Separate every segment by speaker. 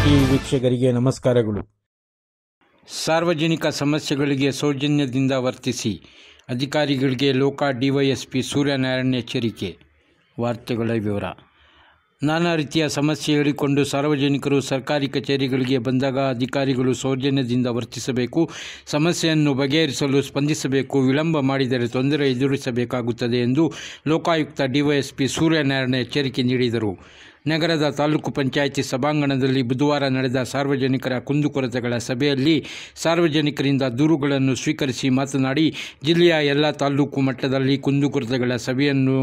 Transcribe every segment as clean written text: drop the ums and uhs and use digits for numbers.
Speaker 1: TV ವೀಕ್ಷಕರಿಗೆ ನಮಸ್ಕಾರಗಳು.
Speaker 2: ಸಾರ್ವಜನಿಕ ಸಮಸ್ಯೆಗಳಿಗೆ ಸೌಜನ್ಯದಿಂದ ವರ್ತಿಸಿ, ಅಧಿಕಾರಿಗಳಿಗೆ ಲೋಕ ಡಿವೈಎಸ್ಪಿ ಸೂರ್ಯನಾರಾಯಣ ಎಚ್ಚರಿಕೆ. ವಾರ್ತೆಗಳ ವಿವರ. ನಾನಾ ರೀತಿಯ ಸಮಸ್ಯೆ ಹೇಳಿಕೊಂಡು ಸಾರ್ವಜನಿಕರು ಸರ್ಕಾರಿ ಕಚೇರಿಗಳಿಗೆ ಬಂದಾಗ ಅಧಿಕಾರಿಗಳು ಸೌಜನ್ಯದಿಂದ ವರ್ತಿಸಬೇಕು. ಸಮಸ್ಯೆಯನ್ನು ಬಗೆಹರಿಸಲು ಸ್ಪಂದಿಸಬೇಕು. ವಿಳಂಬ ಮಾಡಿದರೆ ತೊಂದರೆ ಎದುರಿಸಬೇಕಾಗುತ್ತದೆ ಎಂದು ಲೋಕಾಯುಕ್ತ ಡಿವೈಎಸ್ಪಿ ಸೂರ್ಯನಾರಾಯಣ ಎಚ್ಚರಿಕೆ ನೀಡಿದರು. ನಗರದ ತಾಲೂಕು ಪಂಚಾಯಿತಿ ಸಭಾಂಗಣದಲ್ಲಿ ಬುಧವಾರ ನಡೆದ ಸಾರ್ವಜನಿಕರ ಕುಂದುಕೊರತೆಗಳ ಸಭೆಯಲ್ಲಿ ಸಾರ್ವಜನಿಕರಿಂದ ದೂರುಗಳನ್ನು ಸ್ವೀಕರಿಸಿ ಮಾತನಾಡಿ, ಜಿಲ್ಲೆಯ ಎಲ್ಲ ತಾಲೂಕು ಮಟ್ಟದಲ್ಲಿ ಕುಂದುಕೊರತೆಗಳ ಸಭೆಯನ್ನು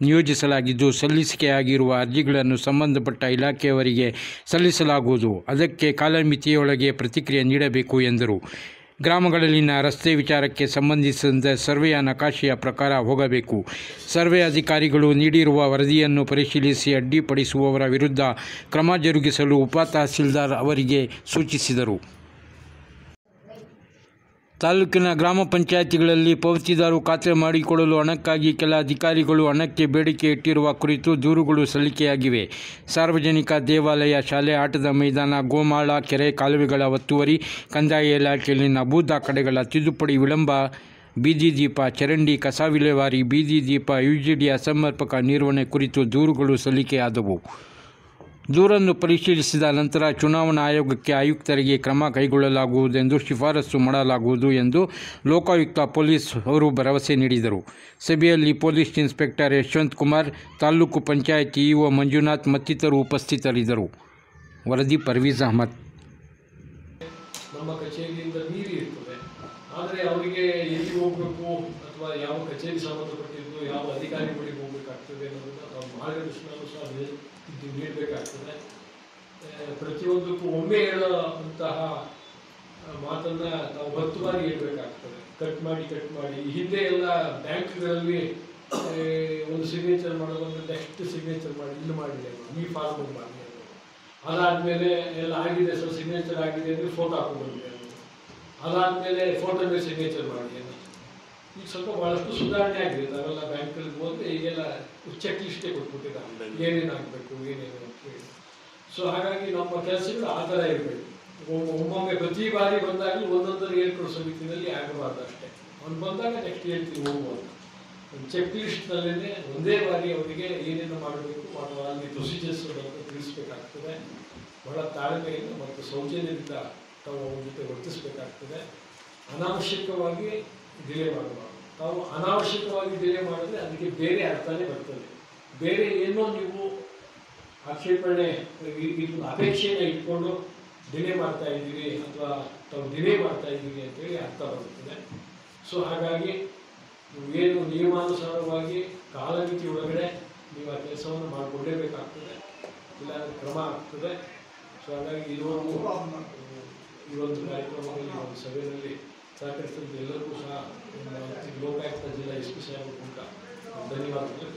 Speaker 2: ನಿಯೋಜಿಸಲಾಗಿದ್ದು, ಸಲ್ಲಿಕೆಯಾಗಿರುವ ಅರ್ಜಿಗಳನ್ನು ಸಂಬಂಧಪಟ್ಟ ಇಲಾಖೆಯವರಿಗೆ ಸಲ್ಲಿಸಲಾಗುವುದು. ಅದಕ್ಕೆ ಕಾಲಮಿತಿಯೊಳಗೆ ಪ್ರತಿಕ್ರಿಯೆ ನೀಡಬೇಕು ಎಂದರು. ಗ್ರಾಮಗಳಲ್ಲಿನ ರಸ್ತೆ ವಿಚಾರಕ್ಕೆ ಸಂಬಂಧಿಸಿದಂತೆ ಸರ್ವೆಯ ನಕಾಶೆಯ ಪ್ರಕಾರ ಹೋಗಬೇಕು. ಸರ್ವೆ ಅಧಿಕಾರಿಗಳು ನೀಡಿರುವ ವರದಿಯನ್ನು ಪರಿಶೀಲಿಸಿ ಅಡ್ಡಿಪಡಿಸುವವರ ವಿರುದ್ಧ ಕ್ರಮ ಜರುಗಿಸಲು ಉಪ ತಹಸೀಲ್ದಾರ್ ಅವರಿಗೆ ಸೂಚಿಸಿದರು. ತಾಲೂಕಿನ ಗ್ರಾಮ ಪಂಚಾಯಿತಿಗಳಲ್ಲಿ ಪಾವತಿದಾರರು ಖಾತೆ ಮಾಡಿಕೊಡಲು ಹಣಕ್ಕಾಗಿ ಕೆಲ ಅಧಿಕಾರಿಗಳು ಹಣಕ್ಕೆ ಬೇಡಿಕೆ ಇಟ್ಟಿರುವ ಕುರಿತು ದೂರುಗಳು ಸಲ್ಲಿಕೆಯಾಗಿವೆ. ಸಾರ್ವಜನಿಕ ದೇವಾಲಯ, ಶಾಲೆ, ಆಟದ ಮೈದಾನ, ಗೋಮಾಳ, ಕೆರೆ, ಕಾಲುವೆಗಳ ಒತ್ತುವರಿ, ಕಂದಾಯ ಇಲಾಖೆಯಲ್ಲಿನ ಭೂ ದಾಖಲೆಗಳ ತಿದ್ದುಪಡಿ ವಿಳಂಬ, ಬೀದಿ ದೀಪ, ಚರಂಡಿ, ಕಸ ವಿಲೇವಾರಿ, ಬೀದಿ ದೀಪ, ಯುಜಿಡಿ ಅಸಮರ್ಪಕ ನಿರ್ವಹಣೆ ಕುರಿತು ದೂರುಗಳು ಸಲ್ಲಿಕೆಯಾದವು. ದೂರನ್ನು ಪರಿಶೀಲಿಸಿದ ನಂತರ ಚುನಾವಣಾ ಆಯೋಗಕ್ಕೆ ಆಯುಕ್ತರಿಗೆ ಕ್ರಮ ಕೈಗೊಳ್ಳಲಾಗುವುದೆಂದು ಶಿಫಾರಸು ಮಾಡಲಾಗುವುದು ಎಂದು ಲೋಕಾಯುಕ್ತ ಪೊಲೀಸ್ ಅವರು ಭರವಸೆ ನೀಡಿದರು. ಸಭೆಯಲ್ಲಿ police inspector Yashwant Kumar, taluk panchayat EO Manjunath ಮತ್ತಿತರರು ಉಪಸ್ಥಿತರಿದ್ದರು. ವರದಿ ಪರ್ವೀಜ್ ಅಹಮದ್.
Speaker 3: ನಮ್ಮ ಕಚೇರಿಯಿಂದ ಮೀರಿ ಇರ್ತದೆ, ಆದರೆ ಅವರಿಗೆ ಎಲ್ಲಿ ಹೋಗಬೇಕು ಅಥವಾ ಯಾವ ಕಚೇರಿ ಸಂಬಂಧಪಟ್ಟಿದ್ದು ಯಾವ ಅಧಿಕಾರಿ ಬಳಿ ಹೋಗಬೇಕಾಗ್ತದೆ ಅನ್ನೋದನ್ನು ನಾವು ಮಾರ್ಗದರ್ಶನವೂ ಸಹ ನೀಡಬೇಕಾಗ್ತದೆ. ಪ್ರತಿಯೊಂದಕ್ಕೂ ಒಮ್ಮೆ ಹೇಳುವಂತಹ ಮಾತನ್ನು ನಾವು 10 ಬಾರಿ ಹೇಳಬೇಕಾಗ್ತದೆ. ಕಟ್ ಮಾಡಿ ಹಿಂದೆ ಎಲ್ಲ ಬ್ಯಾಂಕ್ಗಳಲ್ಲಿ ಒಂದು ಸಿಗ್ನೇಚರ್ ಮಾಡೋದಂದ್ರೆ ನೆಕ್ಸ್ಟ್ ಸಿಗ್ನೇಚರ್ ಮಾಡಿ ಇಲ್ಲಿ ಮಾಡಿದೆ, ಈ ಫಾರ್ಮ್ ಮಾಡಿ, ಅದಾದಮೇಲೆ ಎಲ್ಲ ಆಗಿದೆ ಸರ್, ಸಿಗ್ನೇಚರ್ ಆಗಿದೆ ಅಂದರೆ ಫೋಟೋ ಹಾಕೊಂಡ್ಬಂದಿದೆ, ಅದಾದಮೇಲೆ ಫೋಟೋ ಮೇಲೆ ಸಿಗ್ನೇಚರ್ ಮಾಡಿ. ಈಗ ಸ್ವಲ್ಪ ಭಾಳಷ್ಟು ಸುಧಾರಣೆ ಆಗಿದೆ. ನಾವೆಲ್ಲ ಬ್ಯಾಂಕ್ಗಳಿಗೆ ಹೋದರೆ ಈಗೆಲ್ಲ ಚೆಕ್ ಲಿಸ್ಟೇ ಕೊಟ್ಬಿಟ್ಟಿದ್ದಾರೆ, ಏನೇನು ಆಗಬೇಕು ಏನೇನು ಅಂತ ಹೇಳಿ. ಸೊ ಹಾಗಾಗಿ ನಮ್ಮ ಕೆಲಸಗಳು ಆ ಥರ ಇರಬೇಕು. ಒಮ್ಮೊಮ್ಮೆ ಪ್ರತಿ ಬಾರಿ ಬಂದಾಗಲೂ ಒಂದೊಂದನ್ನು ಹೇಳ್ಕೊಡಿಸೋ ರೀತಿಯಲ್ಲಿ ಆಗಬಾರ್ದು ಅಷ್ಟೇ. ಅವ್ನು ಬಂದಾಗ ನೆಕ್ಸ್ಟ್ ಹೇಳ್ತೀವಿ ಹೋಗುವಂತ ಒಂದು ಚೆಕ್ ಲಿಸ್ಟ್ನಲ್ಲೇ ಒಂದೇ ಬಾರಿ ಅವರಿಗೆ ಏನೇನು ಮಾಡಬೇಕು ಅಥವಾ ಅಲ್ಲಿ ಪ್ರೊಸೀಜರ್ಸ್ ಬಗ್ಗೆ ತಿಳಿಸ್ಬೇಕಾಗ್ತದೆ. ಬಹಳ ತಾಳ್ಮೆಯಿಂದ ಮತ್ತು ಸೌಜನ್ಯದಿಂದ ತಾವು ಅವ್ರ ಜೊತೆ ವರ್ತಿಸಬೇಕಾಗ್ತದೆ. ಅನಾವಶ್ಯಕವಾಗಿ ಡಿಲೇ ಮಾಡಬಾರ್ದು. ತಾವು ಅನಾವಶ್ಯಕವಾಗಿ ಡಿಲೇ ಮಾಡಿದ್ರೆ ಅದಕ್ಕೆ ಬೇರೆ ಅರ್ಥನೇ ಬರ್ತದೆ. ಬೇರೆ ಏನೋ ನೀವು ಆಕ್ಷೇಪಣೆ ಇದನ್ನು ಅಪೇಕ್ಷೆಯನ್ನು ಇಟ್ಕೊಂಡು ಡಿಲೇ ಮಾಡ್ತಾ ಇದ್ದೀರಿ ಅಥವಾ ತಾವು ಡಿಲೇ ಮಾಡ್ತಾ ಇದ್ದೀರಿ ಅಂತೇಳಿ ಅರ್ಥ ಬರುತ್ತದೆ. ಸೊ ಹಾಗಾಗಿ ಏನು ನಿಯಮಾನುಸಾರವಾಗಿ ಕಾಲಮಿತಿ ಒಳಗಡೆ ನೀವು ಆ ಕೆಲಸವನ್ನು ಮಾಡಿಕೊಳ್ಳೇಬೇಕಾಗ್ತದೆ, ಇಲ್ಲಾಂದರೆ ಕ್ರಮ ಆಗ್ತದೆ. ಸೊ ಹಾಗಾಗಿ ಈ ಒಂದು ಕಾರ್ಯಕ್ರಮದಲ್ಲಿ ಒಂದು ಸಭೆಯಲ್ಲಿ ಸಹಕರಿಸಿದ ಎಲ್ಲರಿಗೂ ಸಹ ಲೋಕಾಯುಕ್ತ ಜಿಲ್ಲಾ ಎಸ್ ಪಿ ಸಾಹೇಬರು ಕೂಡ ಧನ್ಯವಾದಗಳು.